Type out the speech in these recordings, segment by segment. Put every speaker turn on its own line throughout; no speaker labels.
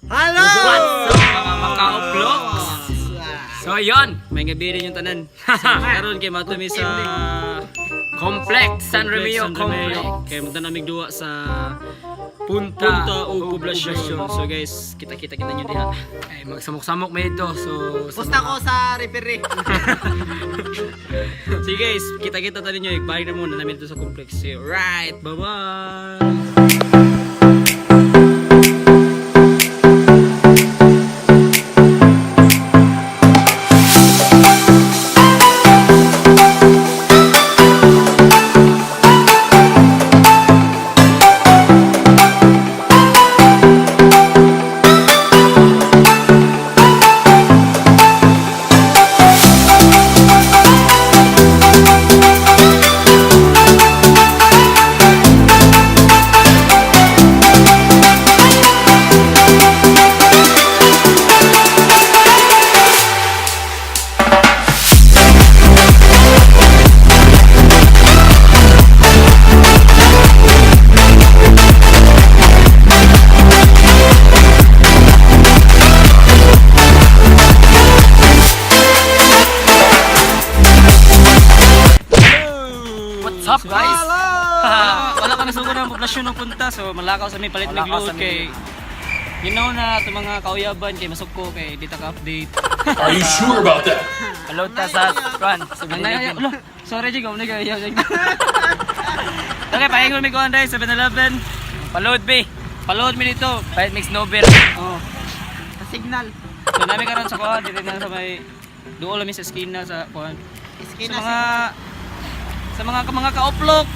Hello!
What's up mga Macau Vlogs? So yun, may gabi yung tanan. So karon kay matumi sa Complex San Romeo Complex. Kaya magta namig duwa sa Punta o Poblasyon. So guys, kita nyo diha. Ay magsamok-samok may ito. So
Pusta ko sa referee.
sige guys, kita tanin nyo. Balik na muna namin ito sa Complex. See you right, bye-bye! What's up guys? Wala kami sugod ng poblasyon ng punta, so malakaw sa may palit ng load kay you know na ito mga kauyaban kay masuk ko kay dita ka update.
Are you sure about that?
Load ta sa run. Sorry Jig, umni kay yaw. Okay, pahingon mi ko anday 7-Eleven. Paload be. Paload mi dito. Palit mix novel. Oh.
Sa signal.
So nami karon sa kuan dito na sa may duol mi sa skina sa kuan. Sa mga ka-uplok.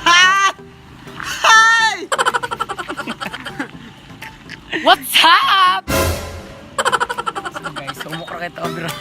Hi! Hi!
What's up? So guys, sumukra kayo ito, bro.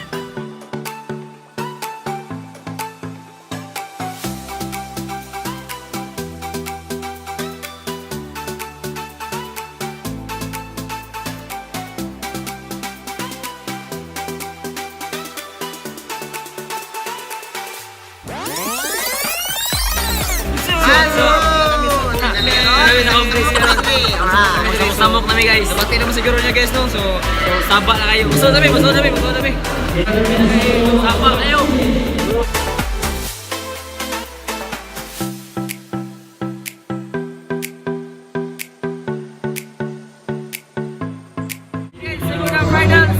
Samok na guys. Sabati naman siguro niya guys no. So saba na kayo. Masod na. Saba kayo. Guys, siguro na finals.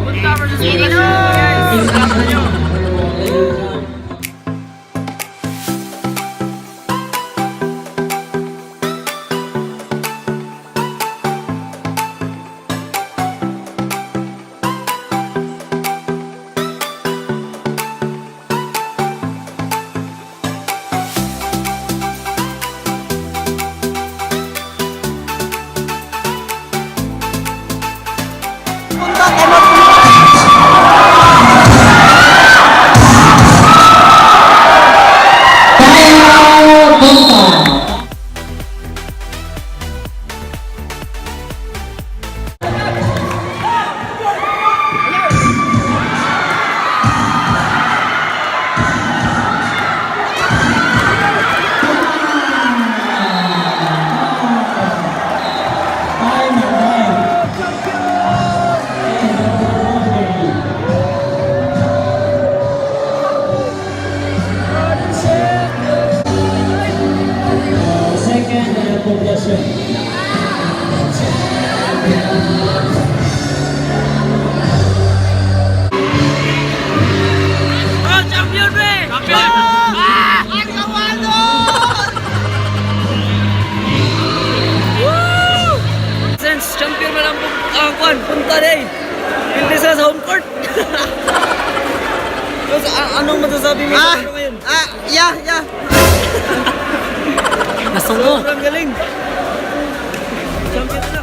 Punta versus Poblasyon guys. Salamat nyo. Champion na lang ang punta day. Hindi sa home court. Anong masasabi mo sa ngayon?
Yeah.
Nasungo.
Sobrang galing.
Champion na.